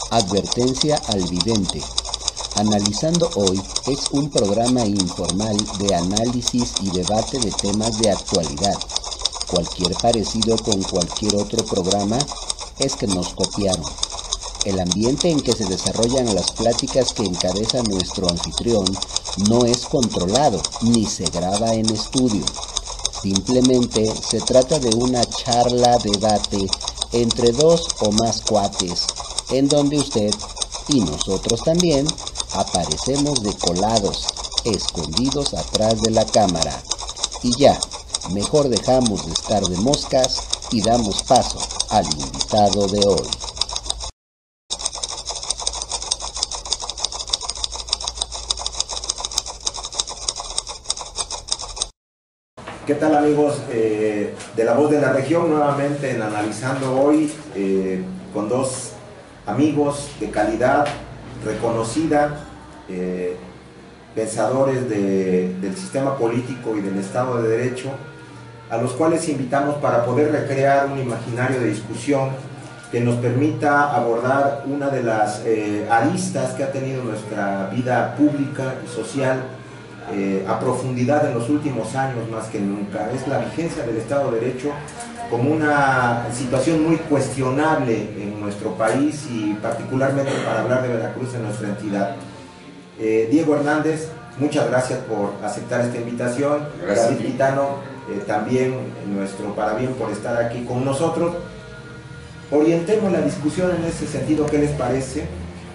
Advertencia al vidente. Analizando hoy es un programa informal de análisis y debate de temas de actualidad. Cualquier parecido con cualquier otro programa es que nos copiaron. El ambiente en que se desarrollan las pláticas que encabeza nuestro anfitrión no es controlado ni se graba en estudio. Simplemente se trata de una charla-debate entre dos o más cuates, en donde usted y nosotros también aparecemos de colados, escondidos atrás de la cámara. Y ya, mejor dejamos de estar de moscas y damos paso al invitado de hoy. ¿Qué tal, amigos de La Voz de la Región? Nuevamente en Analizando Hoy con dos amigos de calidad reconocida, pensadores del sistema político y del Estado de Derecho, a los cuales invitamos para poder recrear un imaginario de discusión que nos permita abordar una de las aristas que ha tenido nuestra vida pública y social a profundidad en los últimos años más que nunca. Es la vigencia del Estado de Derecho como una situación muy cuestionable en nuestro país y particularmente para hablar de Veracruz en nuestra entidad. Diego Hernández, muchas gracias por aceptar esta invitación. Gracias. David Quitano, también nuestro parabien por estar aquí con nosotros. Orientemos la discusión en ese sentido, ¿qué les parece?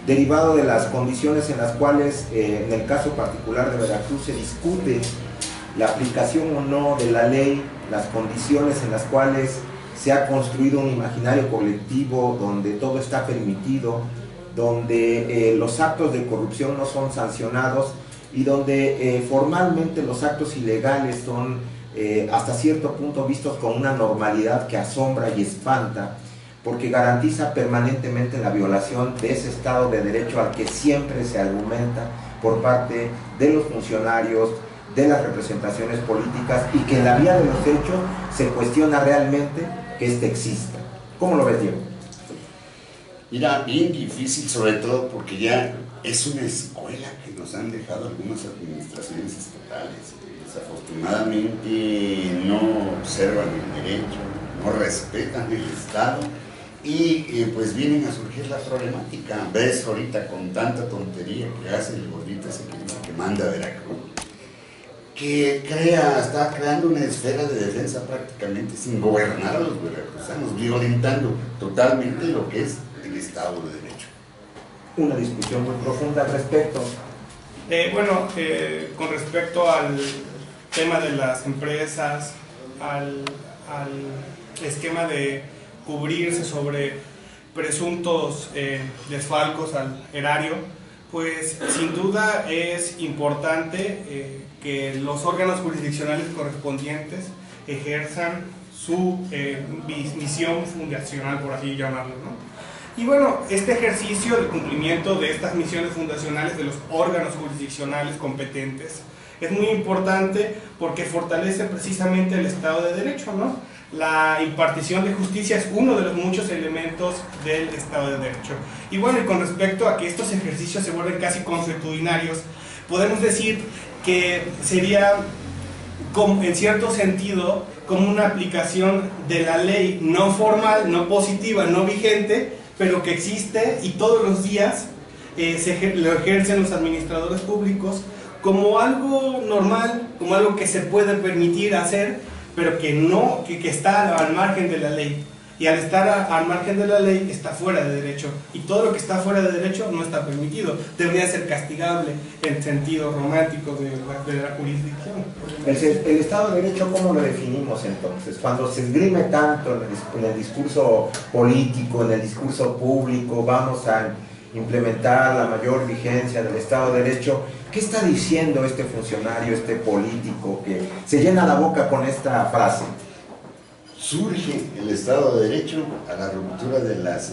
Derivado de las condiciones en las cuales, en el caso particular de Veracruz, se discute la aplicación o no de la ley, las condiciones en las cuales se ha construido un imaginario colectivo donde todo está permitido, donde los actos de corrupción no son sancionados y donde formalmente los actos ilegales son hasta cierto punto vistos con una normalidad que asombra y espanta, porque garantiza permanentemente la violación de ese Estado de Derecho al que siempre se argumenta por parte de los funcionarios, de las representaciones políticas, y que en la vía de los hechos se cuestiona realmente que éste exista. ¿Cómo lo ves, Diego? Mira, bien difícil, sobre todo porque ya es una escuela que nos han dejado algunas administraciones estatales. Desafortunadamente no observan el derecho, no respetan el Estado y pues vienen a surgir la problemática. Ves ahorita con tanta tontería que hace el gordito ese que manda a Veracruz, que está creando una esfera de defensa prácticamente sin gobernar a los veracruzanos, violentando totalmente lo que es el Estado de Derecho. Una discusión muy profunda al respecto. Con respecto al tema de las empresas, al esquema de cubrirse sobre presuntos desfalcos al erario, pues sin duda es importante que los órganos jurisdiccionales correspondientes ejerzan su misión fundacional, por así llamarlo, ¿no? Y bueno, este ejercicio de cumplimiento de estas misiones fundacionales de los órganos jurisdiccionales competentes es muy importante porque fortalece precisamente el Estado de Derecho, ¿no? La impartición de justicia es uno de los muchos elementos del Estado de Derecho. Y bueno, y con respecto a que estos ejercicios se vuelven casi consuetudinarios, podemos decir que sería, en cierto sentido, como una aplicación de la ley no formal, no positiva, no vigente, pero que existe y todos los días lo ejercen los administradores públicos como algo normal, como algo que se puede permitir hacer, pero que está al margen de la ley. Y al estar al margen de la ley está fuera de derecho, y todo lo que está fuera de derecho no está permitido, debería ser castigable en sentido romántico de la jurisdicción. El Estado de Derecho, ¿cómo lo definimos entonces? Cuando se esgrime tanto en el discurso político, en el discurso público, vamos a implementar la mayor vigencia del Estado de Derecho, ¿qué está diciendo este funcionario, este político que se llena la boca con esta frase? Surge el Estado de Derecho a la ruptura de las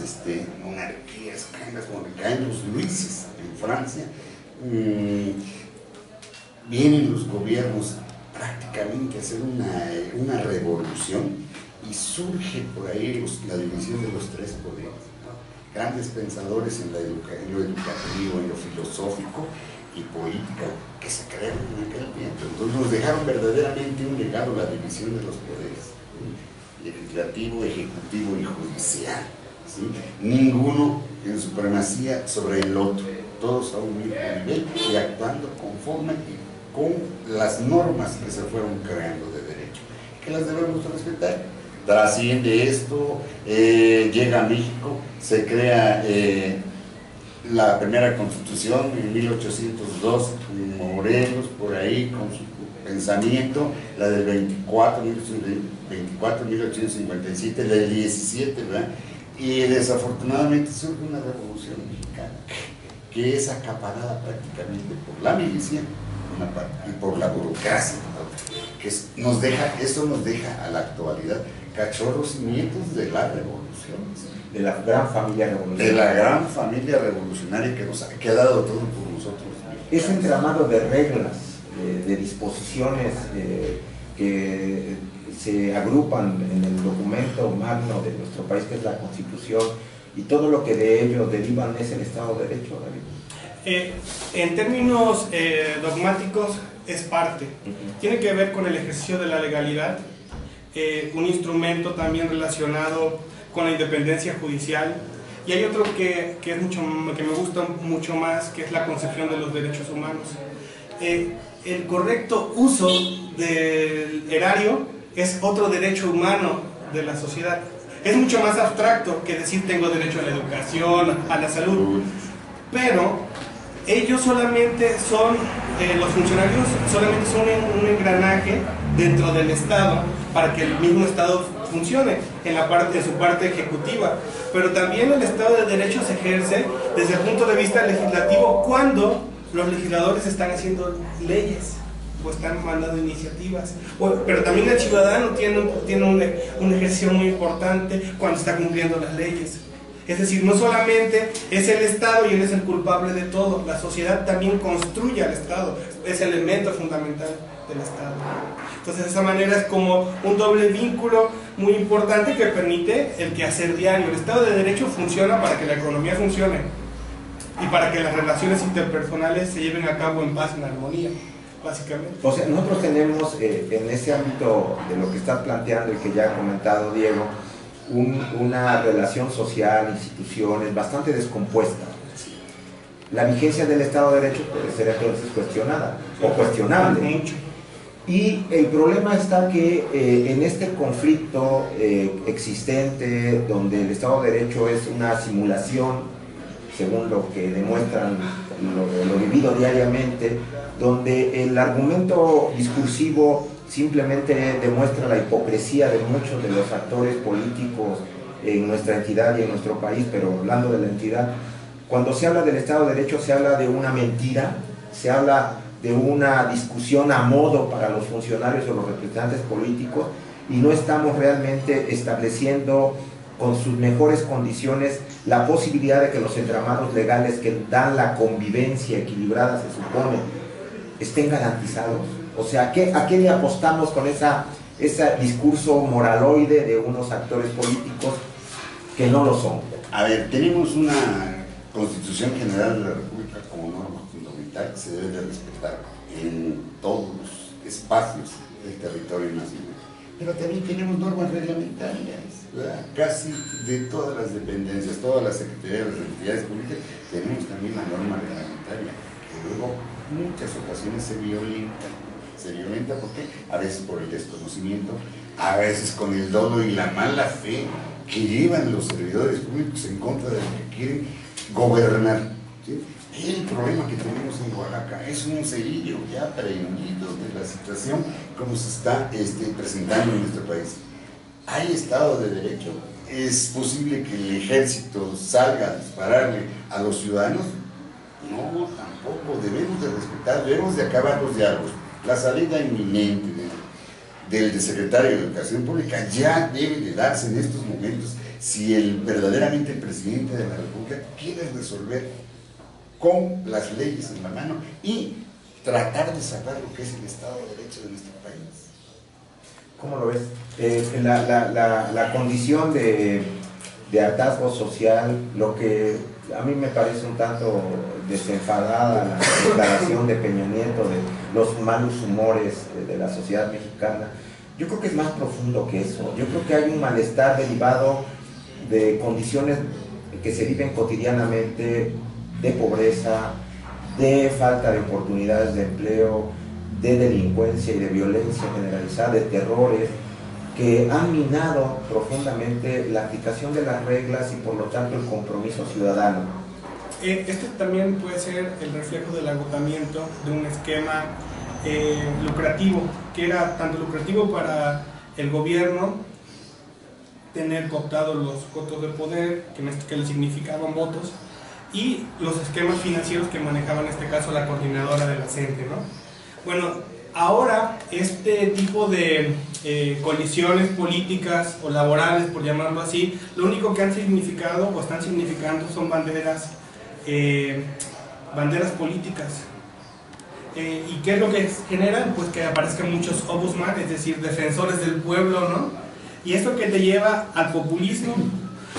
monarquías, como caen los Luises en Francia. Vienen los gobiernos prácticamente a hacer una revolución y surge por ahí la división de los tres poderes, ¿no? grandes pensadores en lo educativo, en lo filosófico y política que se crearon en aquel tiempo. Entonces nos dejaron verdaderamente un legado, la división de los poderes, legislativo, ejecutivo y judicial, ¿sí? Ninguno en supremacía sobre el otro, todos a un mismo nivel y actuando conforme con las normas que se fueron creando de derecho, que las debemos respetar. Trasciende esto, llega a México, se crea la primera constitución en 1802, Morelos, por ahí, con su pensamiento, la del 24, 1857, la del 17, ¿verdad? Y desafortunadamente surge una revolución mexicana que es acaparada prácticamente por la milicia, una parte, y por la burocracia, que esto nos deja a la actualidad cachorros y nietos de la revolución, de la gran familia revolucionaria. De la gran familia revolucionaria que ha dado todo por nosotros. Ese entramado de reglas, de disposiciones que se agrupan en el documento magno de nuestro país, que es la Constitución, y todo lo que de ello derivan es el Estado de Derecho, David. En términos dogmáticos es parte, tiene que ver con el ejercicio de la legalidad, un instrumento también relacionado con la independencia judicial, y hay otro que me gusta mucho más, que es la concepción de los derechos humanos. El correcto uso del erario es otro derecho humano de la sociedad. Es mucho más abstracto que decir tengo derecho a la educación, a la salud, pero ellos solamente son, los funcionarios solamente son un engranaje dentro del Estado para que el mismo Estado funcione en su parte ejecutiva, pero también el Estado de Derecho se ejerce desde el punto de vista legislativo cuando los legisladores están haciendo leyes o están mandando iniciativas, pero también el ciudadano tiene un ejercicio muy importante cuando está cumpliendo las leyes. Es decir, no solamente es el Estado y él es el culpable de todo, la sociedad también construye al Estado, es el elemento fundamental del Estado. Entonces, de esa manera es como un doble vínculo muy importante que permite el quehacer diario. El Estado de Derecho funciona para que la economía funcione y para que las relaciones interpersonales se lleven a cabo en paz, en armonía, básicamente. O sea, nosotros tenemos en ese ámbito de lo que estás planteando y que ya ha comentado Diego, una relación social, instituciones bastante descompuesta. La vigencia del Estado de Derecho puede ser entonces cuestionada o cuestionable. Mucho. Y el problema está que en este conflicto existente, donde el Estado de Derecho es una simulación, según lo que demuestran lo vivido diariamente, donde el argumento discursivo simplemente demuestra la hipocresía de muchos de los actores políticos en nuestra entidad y en nuestro país, pero hablando de la entidad, cuando se habla del Estado de Derecho se habla de una mentira, se habla de una discusión a modo para los funcionarios o los representantes políticos, y no estamos realmente estableciendo con sus mejores condiciones la posibilidad de que los entramados legales que dan la convivencia equilibrada, se supone, estén garantizados. O sea, ¿a qué le apostamos con ese discurso moraloide de unos actores políticos que no lo son? A ver, tenemos una Constitución General de la República como norma fundamental que se debe de respetar en todos los espacios del territorio nacional. Pero también tenemos normas reglamentarias, ¿verdad? Casi de todas las dependencias, todas las secretarías, las entidades públicas, tenemos también la norma reglamentaria, que luego muchas ocasiones se violenta porque a veces por el desconocimiento, a veces con el dolo y la mala fe que llevan los servidores públicos en contra de lo que quieren gobernar, ¿sí? El problema que tenemos en Oaxaca es un cerillo ya prendido de la situación como se está presentando en nuestro país. ¿Hay Estado de Derecho? ¿Es posible que el ejército salga a dispararle a los ciudadanos? No, tampoco. Debemos de respetar, debemos de acabar los diálogos. La salida inminente del secretario de Educación Pública ya debe de darse en estos momentos si verdaderamente el presidente de la República quiere resolver con las leyes en la mano y tratar de sacar lo que es el Estado de Derecho de nuestro país. ¿Cómo lo ves? La condición de de hartazgo social, lo que a mí me parece un tanto desenfadada la declaración de Peña Nieto de los malos humores de la sociedad mexicana. Yo creo que es más profundo que eso. Yo creo que hay un malestar derivado de condiciones que se viven cotidianamente, de pobreza, de falta de oportunidades de empleo, de delincuencia y de violencia generalizada, de terrores, que han minado profundamente la aplicación de las reglas y por lo tanto el compromiso ciudadano. Este también puede ser el reflejo del agotamiento de un esquema lucrativo, que era tanto lucrativo para el gobierno tener cooptados los cotos de poder, que le significaban votos, y los esquemas financieros que manejaba en este caso la coordinadora de la CENTE, ¿no? Bueno, ahora este tipo de colisiones políticas o laborales, por llamarlo así, lo único que han significado o están significando son banderas políticas. ¿Y qué es lo que genera? Pues que aparezcan muchos ombudsman, es decir, defensores del pueblo, ¿no? Y esto que te lleva al populismo,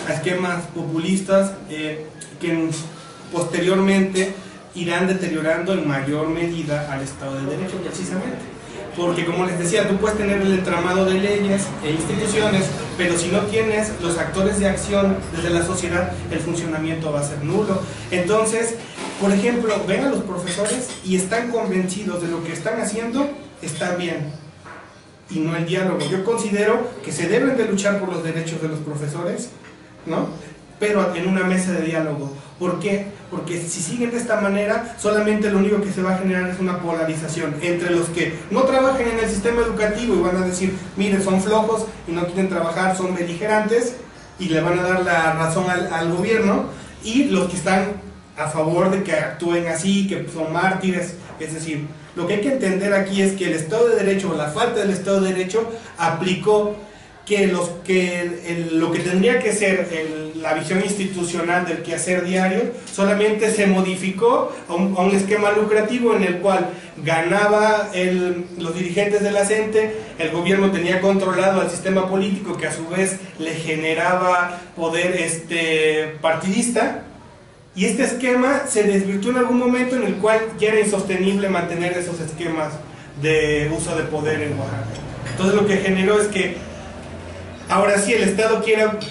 a esquemas populistas que posteriormente irán deteriorando en mayor medida al Estado de Derecho, precisamente. Porque, como les decía, tú puedes tener el entramado de leyes e instituciones, pero si no tienes los actores de acción desde la sociedad, el funcionamiento va a ser nulo. Entonces, por ejemplo, ven a los profesores y están convencidos de lo que están haciendo, está bien, y no el diálogo. Yo considero que se deben de luchar por los derechos de los profesores, ¿no? Pero en una mesa de diálogo. ¿Por qué? Porque si siguen de esta manera, solamente lo único que se va a generar es una polarización entre los que no trabajan en el sistema educativo y van a decir, miren, son flojos y no quieren trabajar, son beligerantes, y le van a dar la razón al gobierno, y los que están a favor de que actúen así, que son mártires. Es decir, lo que hay que entender aquí es que el Estado de Derecho, o la falta del Estado de Derecho, aplicó que lo que tendría que ser la visión institucional del quehacer diario, solamente se modificó a un esquema lucrativo en el cual ganaba los dirigentes de la CENTE, el gobierno tenía controlado al sistema político, que a su vez le generaba poder partidista, y este esquema se desvirtuó en algún momento en el cual ya era insostenible mantener esos esquemas de uso de poder en Oaxaca. Entonces lo que generó es que ahora sí el Estado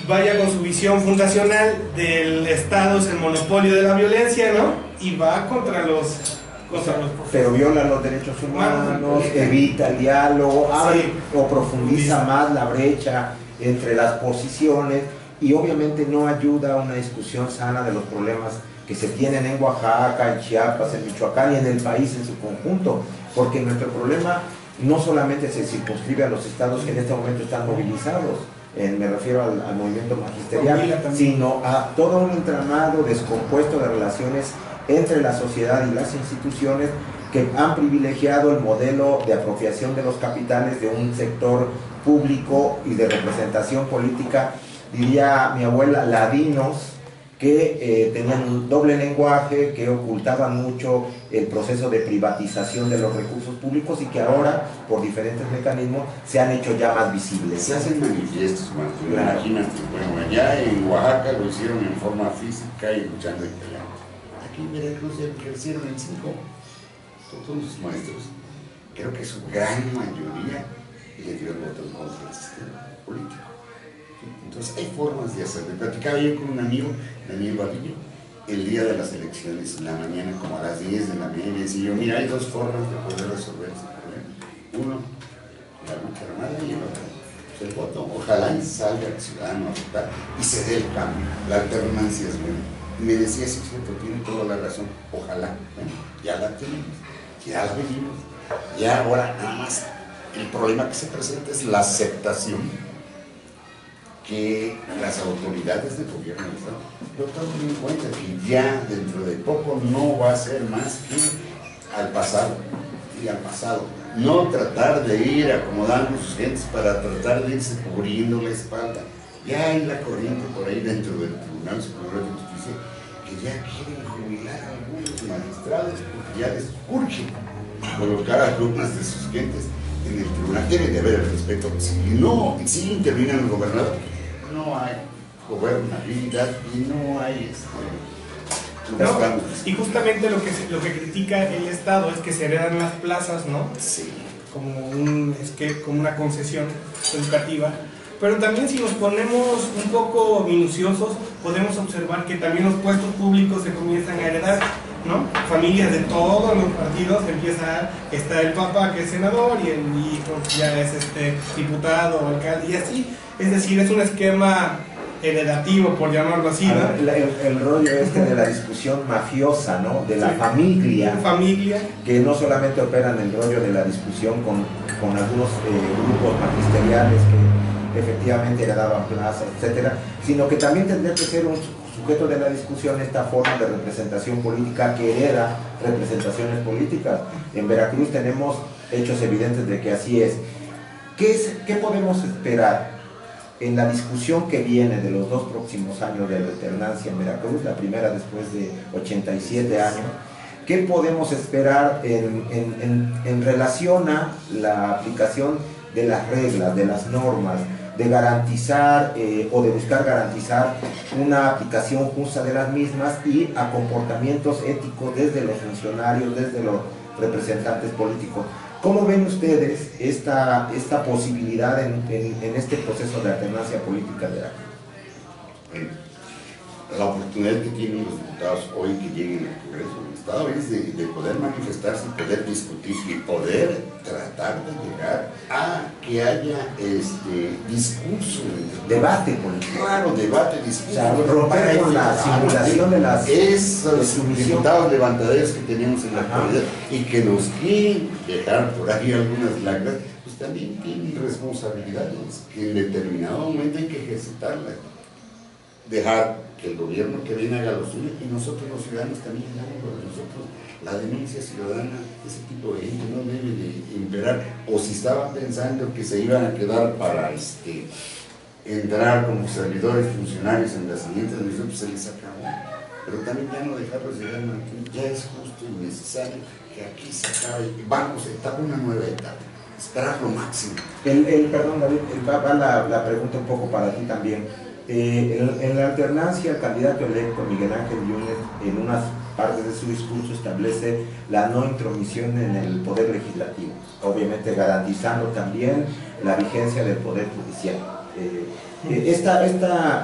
vaya con su visión fundacional del Estado es el monopolio de la violencia, ¿no? Y va contra los pero viola los derechos humanos, evita el diálogo, abre o profundiza más la brecha entre las posiciones, y obviamente no ayuda a una discusión sana de los problemas que se tienen en Oaxaca, en Chiapas, en Michoacán y en el país en su conjunto, porque nuestro problema no solamente se circunscribe a los estados que en este momento están movilizados, me refiero al movimiento magisterial, sino a todo un entramado descompuesto de relaciones entre la sociedad y las instituciones que han privilegiado el modelo de apropiación de los capitales de un sector público y de representación política, diría mi abuela, ladinos, que tenían un doble lenguaje, que ocultaban mucho el proceso de privatización de los recursos públicos y que ahora, por diferentes mecanismos, se han hecho ya más visibles. Se hacen manifiestos, Martín. Claro. Imagínate, bueno, allá en Oaxaca lo hicieron en forma física y luchando en pelea. Aquí en Veracruz ya lo hicieron en 5, todos los maestros. Creo que su gran mayoría le dio el voto en contra del sistema político. Entonces hay formas de hacerlo. Platicaba yo con un amigo, Daniel Vadillo, el día de las elecciones, en la mañana, como a las 10 de la mañana, y decía yo, mira, hay dos formas de poder resolver ese problema. Uno, la lucha armada, y el otro, el voto. Ojalá salga el ciudadano a votar y se dé el cambio. La alternancia es buena. Y me decía, sí, cierto, tiene toda la razón. Ojalá. Bueno, ya la tenemos, ya la venimos. Ya ahora nada más el problema que se presenta es la aceptación que las autoridades del gobierno del Estado lo tomen en cuenta, que ya dentro de poco no va a ser más que al pasado, y al pasado. No tratar de ir acomodando sus gentes para tratar de irse cubriendo la espalda. Ya hay la corriente por ahí dentro del Tribunal Superior de Justicia que ya quieren jubilar a algunos magistrados porque ya les urge colocar a algunas de sus gentes en el tribunal. Debe de haber el respeto. Si no, si interviene el gobernador, no hay gobernabilidad y no hay y justamente lo que critica el Estado es que se heredan las plazas, ¿no? Sí. Como una concesión educativa. Pero también si nos ponemos un poco minuciosos, podemos observar que también los puestos públicos se comienzan a heredar, ¿no? Familias de todos los partidos está el papá que es senador y el hijo ya es diputado, alcalde y así. Es decir, es un esquema heredativo, por llamarlo así, ¿no? El rollo de la discusión mafiosa, ¿no? De la familia, que no solamente opera en el rollo de la discusión con algunos grupos magisteriales que efectivamente heredaban plazas, etcétera, sino que también tendría que ser un sujeto de la discusión esta forma de representación política que hereda representaciones políticas. En Veracruz tenemos hechos evidentes de que así es. ¿Qué podemos esperar en la discusión que viene de los 2 próximos años de alternancia en Veracruz, la primera después de 87 años? ¿Qué podemos esperar en relación a la aplicación de las reglas, de las normas, de garantizar o de buscar garantizar una aplicación justa de las mismas y a comportamientos éticos desde los funcionarios, desde los representantes políticos? ¿Cómo ven ustedes esta posibilidad en este proceso de alternancia política de la Bueno, la oportunidad que tienen los diputados hoy que lleguen al Congreso del Estado es de poder manifestarse, poder discutir y poder tratar de llegar a que haya discurso. Debate político. Claro, debate, discurso. O sea, romper con la simulación de las... Esos diputados levantaderos que tenemos en la actualidad y que nos quieren dejar por ahí algunas lacras, pues también tienen responsabilidades que en determinado momento hay que ejercitarlas. Dejar que el gobierno que viene haga lo suyo y nosotros los ciudadanos también hagamos lo de nosotros. La denuncia ciudadana, ese tipo de gente no debe de imperar. O si estaban pensando que se iban a quedar para entrar como servidores funcionarios en las siguientes elecciones, pues se les acabó. Pero también ya no dejarlos llegar, ya es justo y necesario que aquí se acabe. Vamos a etapa, una nueva etapa. Esperar lo máximo. Perdón, David, va la pregunta un poco para ti también. En la alternancia, el candidato electo Miguel Ángel Yunes, en unas partes de su discurso establece la no intromisión en el poder legislativo, obviamente garantizando también la vigencia del poder judicial.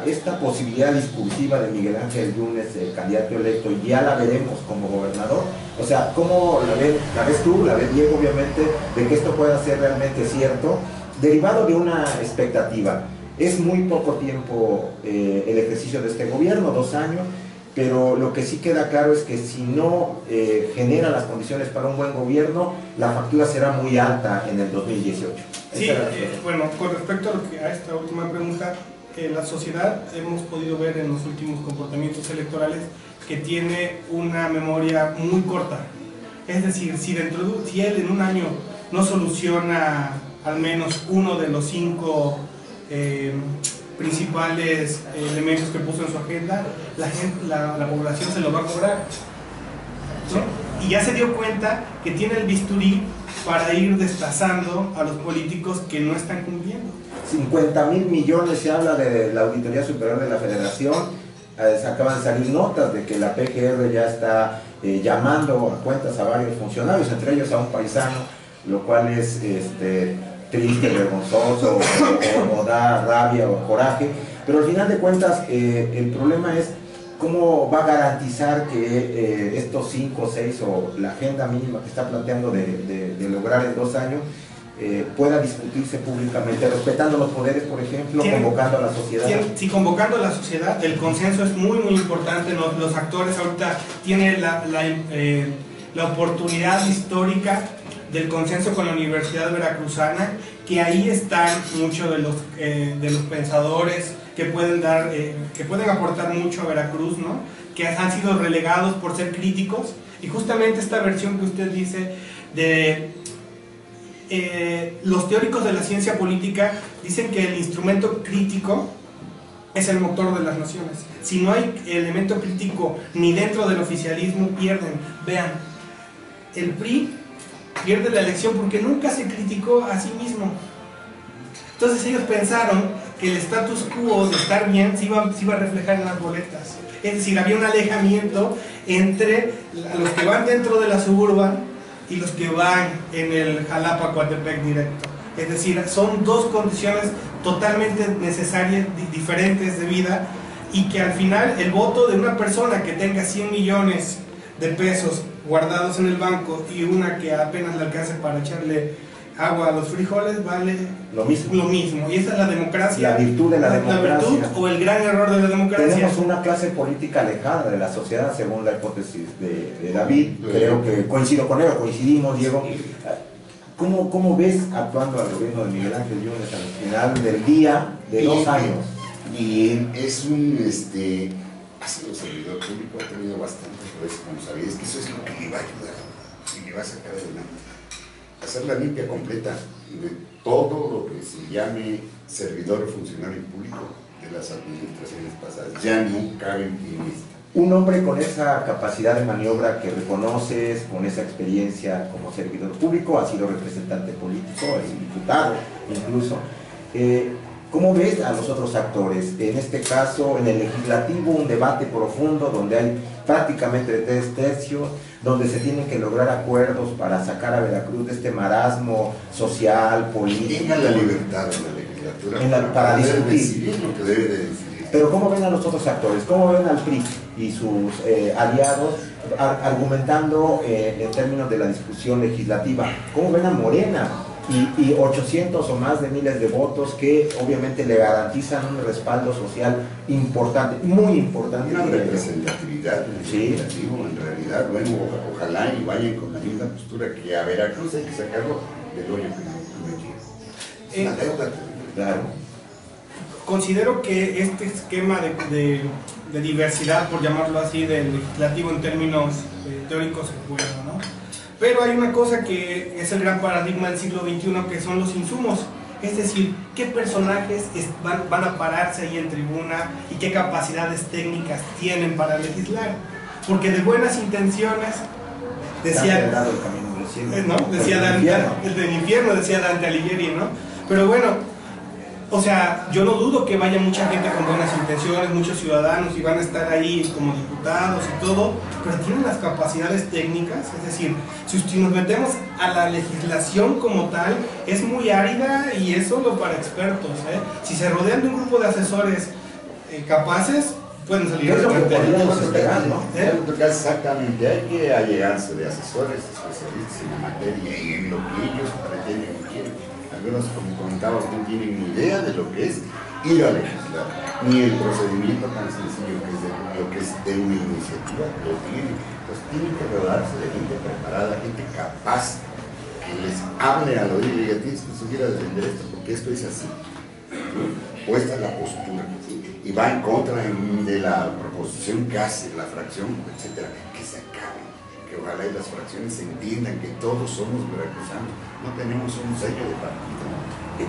Esta posibilidad discursiva de Miguel Ángel Yunes, el candidato electo, ya la veremos como gobernador. O sea, ¿cómo la ves tú, la ves Diego, obviamente, de que esto pueda ser realmente cierto, derivado de una expectativa? Es muy poco tiempo el ejercicio de este gobierno, 2 años, pero lo que sí queda claro es que si no genera las condiciones para un buen gobierno, la factura será muy alta en el 2018. Sí, bueno, con respecto a esta última pregunta, la sociedad hemos podido ver en los últimos comportamientos electorales que tiene una memoria muy corta. Es decir, si él en un año no soluciona al menos uno de los 5 principales elementos que puso en su agenda, la población se lo va a cobrar, ¿no? Y ya se dio cuenta que tiene el bisturí para ir desplazando a los políticos que no están cumpliendo. 50,000 millones se habla de la Auditoría Superior de la Federación. Se acaban de salir notas de que la PGR ya está llamando a cuentas a varios funcionarios, entre ellos a un paisano, lo cual es triste, vergonzoso, o da rabia o coraje, pero al final de cuentas el problema es cómo va a garantizar que estos 5 o 6 o la agenda mínima que está planteando de lograr en 2 años pueda discutirse públicamente, respetando los poderes, por ejemplo, convocando a la sociedad. Sí, convocando a la sociedad. El consenso es muy importante. Los actores ahorita tienen la oportunidad histórica del consenso con la Universidad Veracruzana, que ahí están muchos de los pensadores que pueden aportar mucho a Veracruz, ¿no? Que han sido relegados por ser críticos, y justamente esta versión que usted dice de los teóricos de la ciencia política dicen que el instrumento crítico es el motor de las naciones. Si no hay elemento crítico ni dentro del oficialismo, pierden. Vean, el PRI pierde la elección porque nunca se criticó a sí mismo. Entonces ellos pensaron que el status quo de estar bien se iba a reflejar en las boletas. Es decir, había un alejamiento entre los que van dentro de la suburban y los que van en el Jalapa-Coatepec directo. Es decir, son dos condiciones totalmente necesarias, diferentes de vida, y que al final el voto de una persona que tenga 100 millones de pesos guardados en el banco y una que apenas le alcance para echarle agua a los frijoles vale lo mismo. Y esa es la democracia. La virtud de la democracia. La virtud o el gran error de la democracia. Tenemos una clase política alejada de la sociedad, según la hipótesis de David. Creo que coincidimos, Diego. ¿Cómo ves actuando al gobierno de Miguel Ángel Yunes al final del día de 2 años? Bien, es un, ha sido servidor público, ha tenido bastante responsabilidad, es que eso es lo que le va a ayudar y le va a sacar adelante. Hacer la limpia completa de todo lo que se llame servidor o funcionario público de las administraciones pasadas. Ya no cabe en esta. Un hombre con esa capacidad de maniobra que reconoces, con esa experiencia como servidor público, ha sido representante político, es diputado incluso. ¿Cómo ves a los otros actores? En este caso, en el legislativo, un debate profundo donde hay prácticamente 3 tercios, donde se tienen que lograr acuerdos para sacar a Veracruz de este marasmo social, político. Tenga la libertad de la legislatura para discutir lo que debe de decidir. Pero ¿cómo ven a los otros actores? ¿Cómo ven al PRI y sus aliados argumentando en términos de la discusión legislativa? ¿Cómo ven a Morena y 800 o más de miles de votos que obviamente le garantizan un respaldo social importante, muy importante? Una representatividad legislativo, en realidad, bueno, ojalá y vayan con la misma postura que a Veracruz hay que sacarlo del hoyo que no llega. Es una deuda. Claro. Considero que este esquema de diversidad, por llamarlo así, del legislativo en términos teóricos es bueno, ¿no? Pero hay una cosa que es el gran paradigma del siglo XXI, que son los insumos. Es decir, qué personajes van a pararse ahí en tribuna y qué capacidades técnicas tienen para legislar. Porque de buenas intenciones, decía el del infierno, decía Dante Alighieri, ¿no? Pero bueno, o sea, yo no dudo que vaya mucha gente con buenas intenciones, muchos ciudadanos, y van a estar ahí como diputados y todo, pero tienen las capacidades técnicas. Es decir, si nos metemos a la legislación como tal, es muy árida y es solo para expertos, ¿eh? Si se rodean de un grupo de asesores capaces, pueden salir de Exactamente, hay que allegarse de asesores especialistas en la materia y en lo que ellos pretenden y quieren. Algunos, como comentabas, no tienen ni idea de lo que es ir a legislar, ni el procedimiento tan sencillo que es lo que es de una iniciativa, lo tienen. Pues tienen que rodearse de gente preparada, gente capaz, que les hable al oído y diga, tienes que subir a defender esto, porque esto es así, ¿no? O esta es la postura, y va en contra de la proposición que hace la fracción, etcétera, que se acabe. Que ojalá y las fracciones entiendan que todos somos veracruzanos, no tenemos un sello de partido.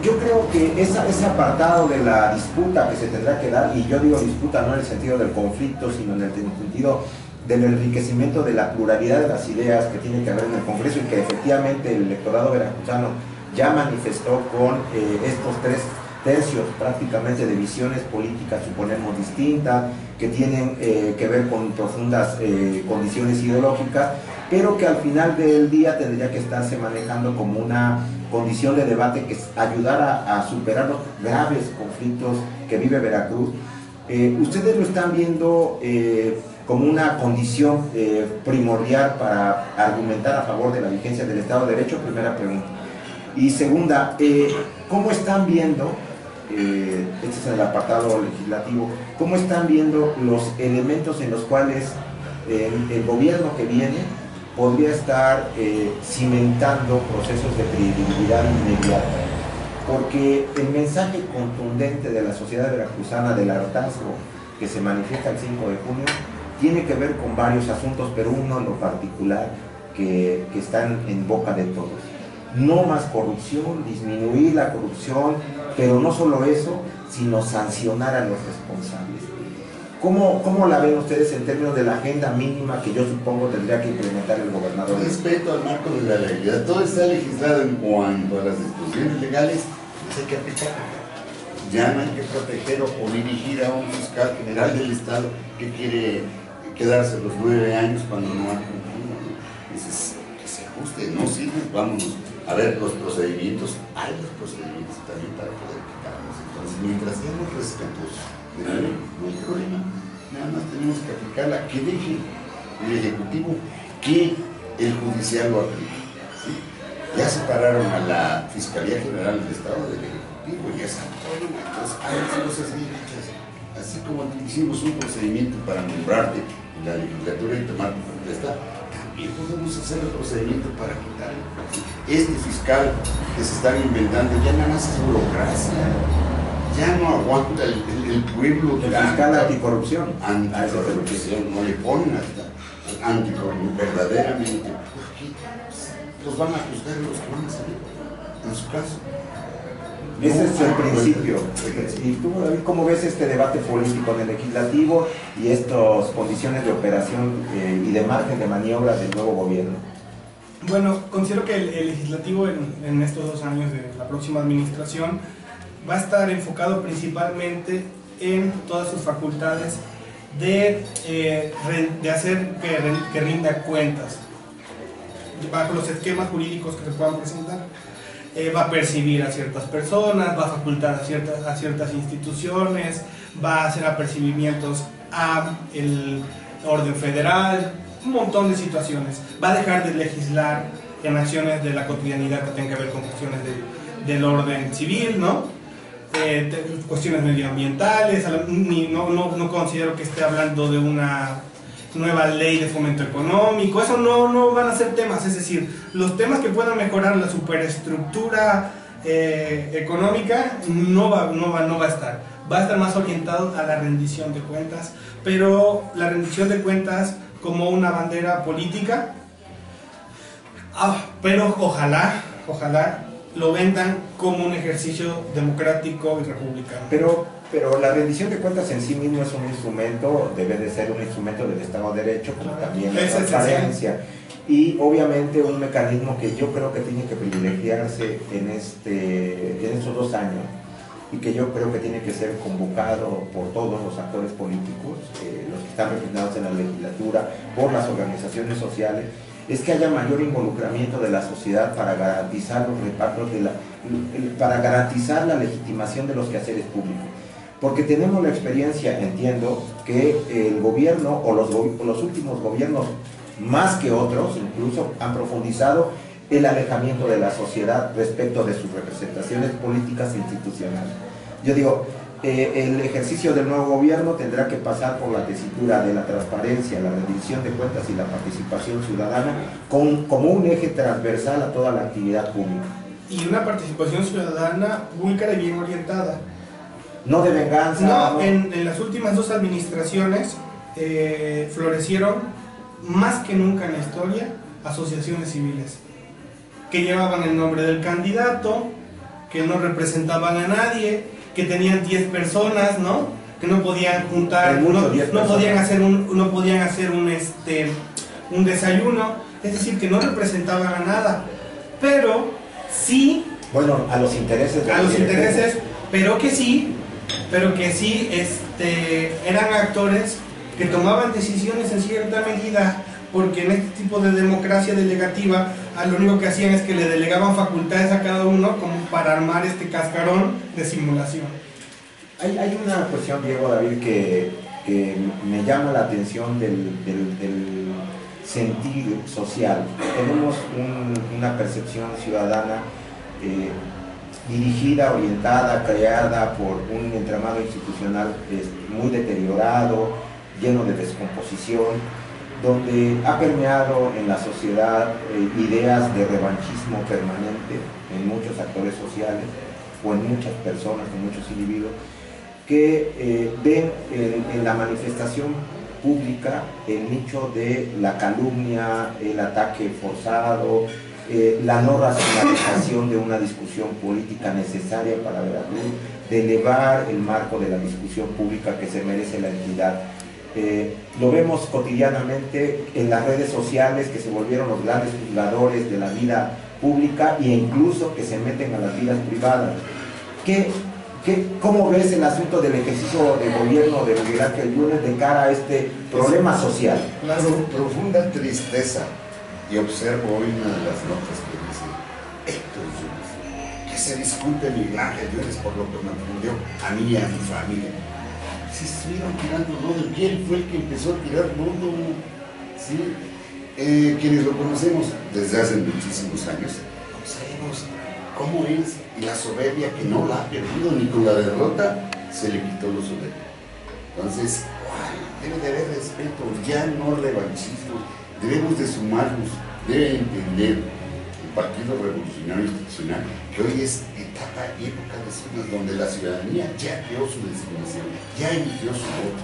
Yo creo que ese apartado de la disputa que se tendrá que dar, y yo digo disputa no en el sentido del conflicto, sino en el sentido del enriquecimiento de la pluralidad de las ideas que tiene que haber en el Congreso, y que efectivamente el electorado veracruzano ya manifestó con estos 3 tercios prácticamente de visiones políticas, suponemos, distintas, que tienen que ver con profundas condiciones ideológicas, pero que al final del día tendría que estarse manejando como una condición de debate que ayudara a superar los graves conflictos que vive Veracruz. Ustedes lo están viendo como una condición primordial para argumentar a favor de la vigencia del Estado de Derecho, primera pregunta. Y segunda, ¿cómo están viendo, este es el apartado legislativo, cómo están viendo los elementos en los cuales el gobierno que viene podría estar cimentando procesos de credibilidad inmediata? Porque el mensaje contundente de la sociedad veracruzana del hartazgo que se manifiesta el 5 de junio tiene que ver con varios asuntos, pero uno en lo particular que están en boca de todos. No más corrupción, disminuir la corrupción, pero no solo eso, sino sancionar a los responsables. ¿Cómo la ven ustedes en términos de la agenda mínima que yo supongo tendría que implementar el gobernador? Respeto al marco de la legalidad, todo está legislado en cuanto a las disposiciones legales, pues hay que aplicar. Ya no hay que proteger o dirigir a un fiscal general del Estado que quiere quedarse los 9 años cuando no ha cumplido. Dices, que se ajuste, no sirve, vámonos a ver los procedimientos, hay los procedimientos también para poder quitarlos. Entonces, mientras seamos respetuosos de la ley, no hay problema, nada más tenemos que aplicarla, que deje el Ejecutivo, que el Judicial lo aplique. ¿Sí? Ya separaron a la Fiscalía General del Estado del Ejecutivo, ya es autónoma, entonces hay cosas bien hechas. Así como hicimos un procedimiento para nombrarte en la legislatura y tomar tu protesta, también podemos hacer el procedimiento para quitar este fiscal que se están inventando. Ya nada más es burocracia, ya no aguanta el pueblo. El fiscal anticorrupción. Anticorrupción, no le ponen hasta anticorrupción, verdaderamente. Porque los van a juzgar los que van a salir, en su caso. Ese es el principio. Y tú, David, ¿cómo ves este debate político en el legislativo y estas condiciones de operación y de margen de maniobra del nuevo gobierno? Bueno, considero que el legislativo en estos 2 años de la próxima administración va a estar enfocado principalmente en todas sus facultades de hacer que rinda cuentas bajo los esquemas jurídicos que se puedan presentar. Va a percibir a ciertas personas, va a facultar a ciertas instituciones, va a hacer apercibimientos a el orden federal, un montón de situaciones. Va a dejar de legislar en acciones de la cotidianidad que tengan que ver con cuestiones del orden civil, ¿no? Cuestiones medioambientales. No considero que esté hablando de una nueva ley de fomento económico. Eso no van a ser temas, es decir, los temas que puedan mejorar la superestructura económica no va a estar. Va a estar más orientado a la rendición de cuentas, pero la rendición de cuentas como una bandera política, pero ojalá lo vendan como un ejercicio democrático y republicano. Pero la rendición de cuentas en sí mismo es un instrumento, debe de ser un instrumento del Estado de Derecho, como también la transparencia. Y obviamente un mecanismo que yo creo que tiene que privilegiarse en estos 2 años, y que yo creo que tiene que ser convocado por todos los actores políticos, los que están representados en la legislatura, por las organizaciones sociales, es que haya mayor involucramiento de la sociedad para garantizar los repartos para garantizar la legitimación de los quehaceres públicos. Porque tenemos la experiencia, entiendo, que el gobierno o los últimos gobiernos, más que otros, incluso han profundizado el alejamiento de la sociedad respecto de sus representaciones políticas e institucionales. Yo digo, el ejercicio del nuevo gobierno tendrá que pasar por la tesitura de la transparencia, la rendición de cuentas y la participación ciudadana como un eje transversal a toda la actividad pública. Y una participación ciudadana pública y bien orientada. No de venganza. No. En las últimas 2 administraciones florecieron más que nunca en la historia asociaciones civiles que llevaban el nombre del candidato, que no representaban a nadie, que tenían 10 personas, ¿no? Que no podían juntar, no podían hacer un desayuno, es decir, que no representaban a nada, pero sí, bueno, a los intereses, pero que sí eran actores que tomaban decisiones en cierta medida, porque en este tipo de democracia delegativa lo único que hacían es que le delegaban facultades a cada uno como para armar este cascarón de simulación. Hay una cuestión, Diego, David, que me llama la atención del sentir social. Tenemos una percepción ciudadana dirigida, orientada, creada por un entramado institucional muy deteriorado, lleno de descomposición, donde ha permeado en la sociedad ideas de revanchismo permanente en muchos actores sociales o en muchas personas, en muchos individuos, que ven en la manifestación pública el nicho de la calumnia, el ataque forzado, la no racionalización de una discusión política necesaria para Veracruz, de elevar el marco de la discusión pública que se merece la entidad. Lo vemos cotidianamente en las redes sociales, que se volvieron los grandes juzgadores de la vida pública e incluso que se meten a las vidas privadas. ¿Qué ¿Cómo ves el asunto del ejercicio de gobierno de Miguel Ángel Yunes de cara a este problema social? Profunda tristeza. Y observo hoy una de las notas que dice Héctor Yunes, que se disculpe Miguel Ángel Yunes por lo que me ofendió a mí y a mi familia. Si estuvieron tirando lodo, ¿quién fue el que empezó a tirar lodo? ¿Sí? Quienes lo conocemos desde hace muchísimos años, sabemos cómo es, y la soberbia que no la ha perdido ni con la derrota se le quitó lo soberbio. Entonces, debe de haber respeto, ya no revanchismo, debemos de sumarnos, debe entender el Partido Revolucionario Institucional que hoy es etapa y época de zonas donde la ciudadanía ya dio su designación, ya emitió su voto,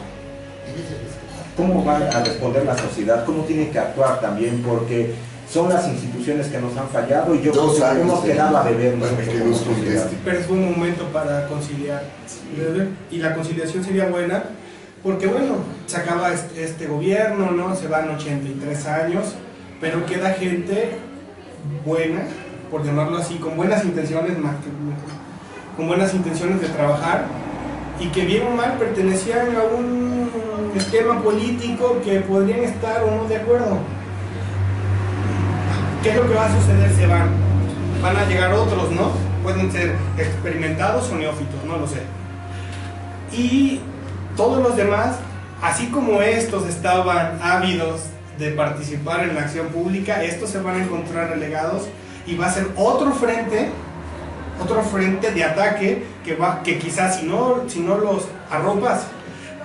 debe de respetar. ¿Cómo va a responder la sociedad? ¿Cómo tiene que actuar también? Porque son las instituciones que nos han fallado y yo creo que hemos quedado a deber nosotros como sociedad. Pero es un momento para conciliar, y la conciliación sería buena porque bueno, se acaba este gobierno, ¿no? Se van 83 años, pero queda gente buena, por llamarlo así, con buenas intenciones, más que con buenas intenciones de trabajar, y que bien o mal pertenecían a un esquema político que podrían estar o no de acuerdo. ¿Qué es lo que va a suceder? Se van a llegar otros, ¿no? Pueden ser experimentados o neófitos, no lo sé. Y todos los demás, así como estos estaban ávidos de participar en la acción pública, estos se van a encontrar relegados y va a ser otro frente de ataque que quizás si no los arropas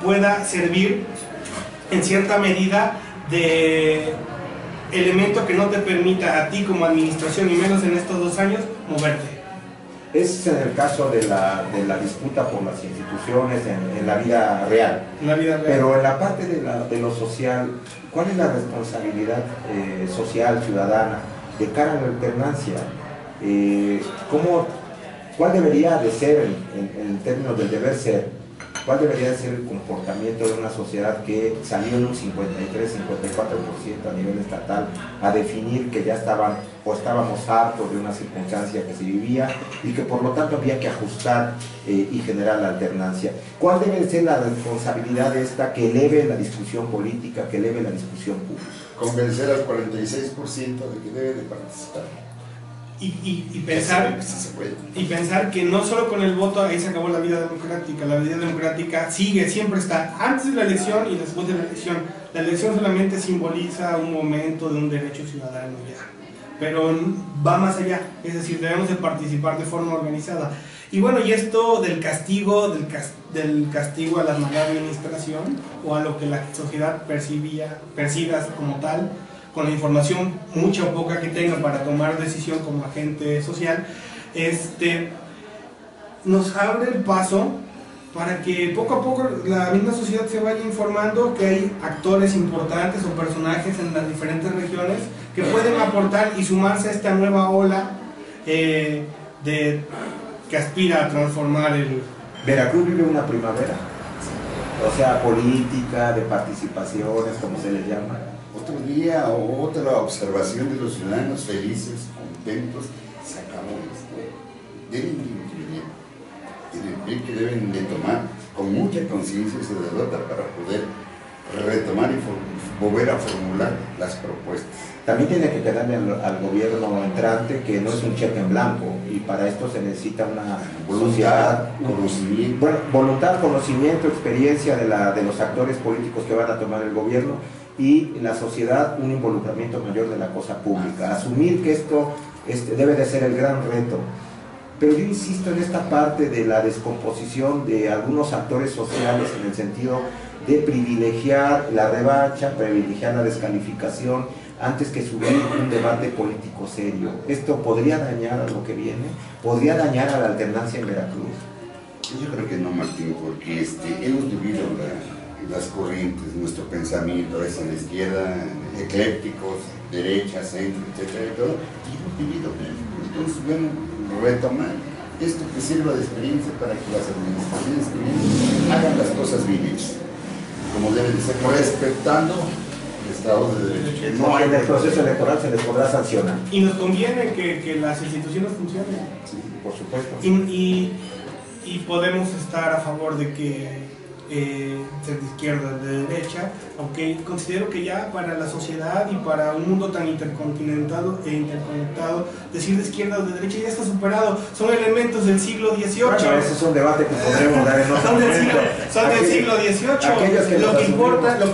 pueda servir en cierta medida de elemento que no te permita a ti como administración, y menos en estos 2 años, moverte. Es en el caso de la disputa por las instituciones en la vida real. Pero en la parte de lo social, ¿cuál es la responsabilidad social, ciudadana, de cara a la alternancia? ¿Cuál debería de ser, en términos del deber ser, cuál debería de ser el comportamiento de una sociedad que salió en un 53-54% a nivel estatal a definir que ya estábamos hartos de una circunstancia que se vivía y que por lo tanto había que ajustar y generar la alternancia? ¿Cuál debe ser la responsabilidad de esta que eleve la discusión política, que eleve la discusión pública? Convencer al 46% de que debe de participar. Y pensar que no solo con el voto ahí se acabó la vida democrática sigue, siempre está antes de la elección y después de la elección. La elección solamente simboliza un momento de un derecho ciudadano ya, pero va más allá, es decir, debemos de participar de forma organizada. Y bueno, y esto del castigo a la mala administración o a lo que la sociedad perciba como tal, con la información mucha o poca que tengan para tomar decisión como agente social, nos abre el paso para que poco a poco la misma sociedad se vaya informando que hay actores importantes o personajes en las diferentes regiones que pueden aportar y sumarse a esta nueva ola que aspira a transformar el... Veracruz vive una primavera, o sea, política, de participaciones, como se les llama. Otro día o otra observación de los ciudadanos felices, contentos, se acabó esto. Deben que deben de tomar con mucha conciencia esa derrota para poder retomar y volver a formular las propuestas. También tiene que quedarle al gobierno entrante que no es un cheque en blanco, y para esto se necesita una voluntad, conocimiento. Bueno, voluntad, conocimiento, experiencia de los actores políticos que van a tomar el gobierno, y la sociedad un involucramiento mayor de la cosa pública. Asumir que esto debe de ser el gran reto. Pero yo insisto en esta parte de la descomposición de algunos actores sociales en el sentido de privilegiar la revancha, privilegiar la descalificación, antes que subir un debate político serio. ¿Esto podría dañar a lo que viene? ¿Podría dañar a la alternancia en Veracruz? Yo creo que no, Martín, porque hemos vivido las corrientes, nuestro pensamiento, es en la izquierda, eclépticos, derecha, centro, etcétera, y todo, y hemos vivido. Entonces, bueno, retomar esto que sirva de experiencia para que las administraciones que vienen hagan las cosas bien hechas, como deben de ser, respetando el Estado de Derecho. No, en el proceso electoral se les podrá sancionar. Y nos conviene que las instituciones funcionen. Sí, por supuesto. Y y podemos estar a favor de que ser de izquierda o de derecha, aunque considero que ya para la sociedad y para un mundo tan intercontinentado e interconectado, decir de izquierda o de derecha ya está superado. Son elementos del siglo XVIII. Bueno, ese es un debate que podremos dar en otro momento. Son del siglo XVIII. Lo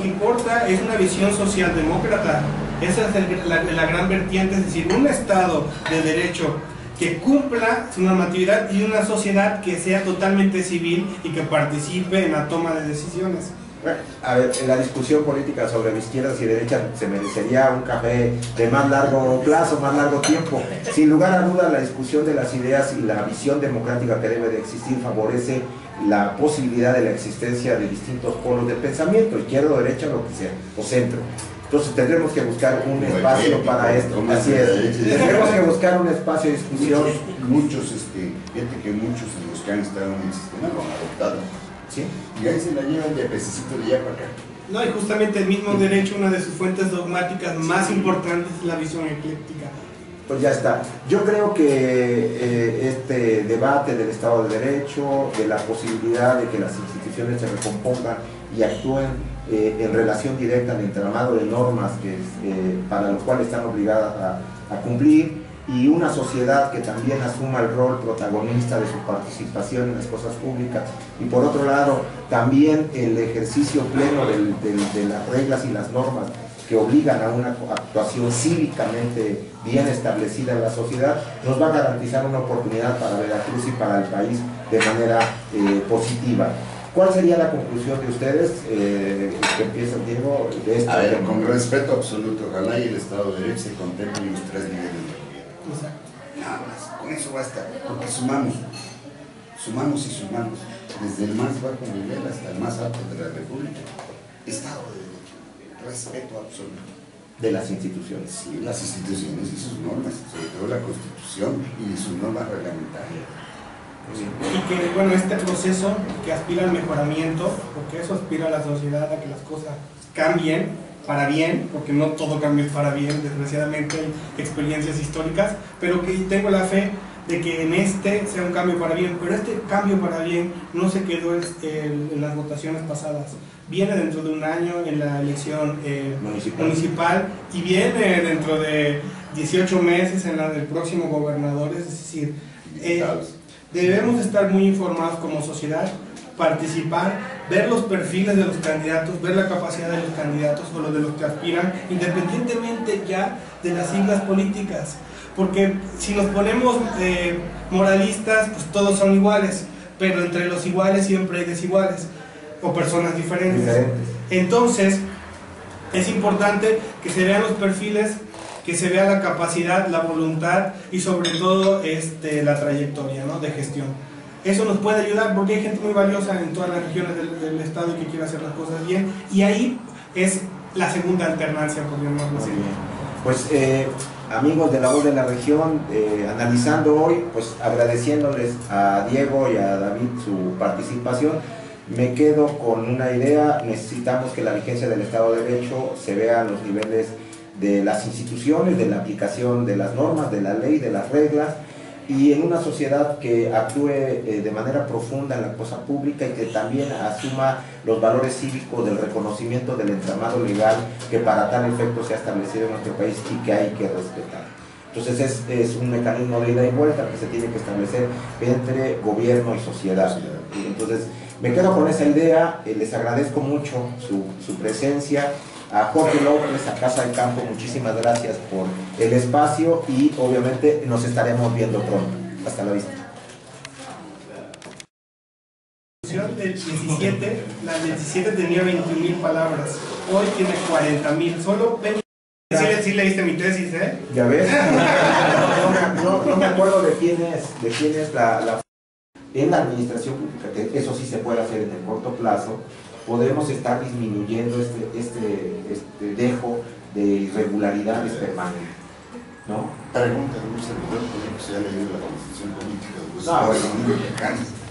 que importa es una visión socialdemócrata. Esa es la gran vertiente, es decir, un Estado de derecho que cumpla su normatividad y una sociedad que sea totalmente civil y que participe en la toma de decisiones. Bueno, a ver, en la discusión política sobre izquierdas y derechas se merecería un café de más largo plazo, más largo tiempo. Sin lugar a dudas, la discusión de las ideas y la visión democrática que debe de existir favorece la posibilidad de la existencia de distintos polos de pensamiento, izquierda o derecha, lo que sea, o centro. Entonces tendremos que buscar un espacio para esto. Así es. Tendremos que buscar un espacio de discusión. Fíjate que muchos de los que han estado en el sistema lo han adoptado. ¿Sí? Y ahí se la llevan de pececito de allá para acá. No, y justamente el mismo derecho, una de sus fuentes dogmáticas más importantes es la visión ecléctica. Pues ya está. Yo creo que este debate del Estado de Derecho, de la posibilidad de que las instituciones se recompongan y actúen en relación directa al entramado de normas para los cuales están obligadas a cumplir, y una sociedad que también asuma el rol protagonista de su participación en las cosas públicas, y por otro lado también el ejercicio pleno de las reglas y las normas que obligan a una actuación cívicamente bien establecida en la sociedad, nos va a garantizar una oportunidad para Veracruz y para el país de manera positiva. ¿Cuál sería la conclusión de ustedes? Que empieza, Diego, de esto. A ver, con respeto absoluto, ojalá y el Estado de Derecho se contemple en los 3 niveles de gobierno. Nada más, con eso basta, porque sumamos, desde el más bajo nivel hasta el más alto de la República. Estado de Derecho, respeto absoluto. De las instituciones. Sí, las instituciones y sus normas, sobre todo la Constitución y sus normas reglamentarias. Y que, bueno, este proceso que aspira al mejoramiento, porque eso aspira a la sociedad, a que las cosas cambien para bien, porque no todo cambia para bien, desgraciadamente hay experiencias históricas, pero que tengo la fe de que en este sea un cambio para bien, pero este cambio para bien no se quedó en las votaciones pasadas, viene dentro de un año en la elección municipal y viene dentro de 18 meses en la del próximo gobernador, es decir, debemos estar muy informados como sociedad, participar, ver los perfiles de los candidatos, ver la capacidad de los candidatos o de los que aspiran, independientemente ya de las siglas políticas. Porque si nos ponemos moralistas, pues todos son iguales, pero entre los iguales siempre hay desiguales o personas diferentes. Entonces, es importante que se vean los perfiles, que se vea la capacidad, la voluntad y sobre todo la trayectoria, ¿no?, de gestión. Eso nos puede ayudar porque hay gente muy valiosa en todas las regiones del estado y que quiere hacer las cosas bien, y ahí es la segunda alternancia, podríamos decir. Pues amigos de La Voz de la Región, analizando hoy, pues agradeciéndoles a Diego y a David su participación, me quedo con una idea: necesitamos que la vigencia del Estado de Derecho se vea a los niveles de las instituciones, de la aplicación de las normas, de la ley, de las reglas, y en una sociedad que actúe de manera profunda en la cosa pública y que también asuma los valores cívicos del reconocimiento del entramado legal que para tal efecto se ha establecido en nuestro país y que hay que respetar. Entonces es un mecanismo de ida y vuelta que se tiene que establecer entre gobierno y sociedad. Entonces me quedo con esa idea, les agradezco mucho su presencia. A Jorge López, a Casa del Campo, muchísimas gracias por el espacio y obviamente nos estaremos viendo pronto. Hasta la vista. La del 17 tenía 21.000 palabras, hoy tiene 40.000, solo 20. Sí leíste mi tesis, ¿eh? ¿Ya ves? No me acuerdo de quién es la en la administración pública, que eso sí se puede hacer en el corto plazo. Podemos estar disminuyendo este dejo de irregularidades permanentes, ¿no? Pregunta de un servidor público si ha leído la Constitución Política de los bueno. Estados Unidos.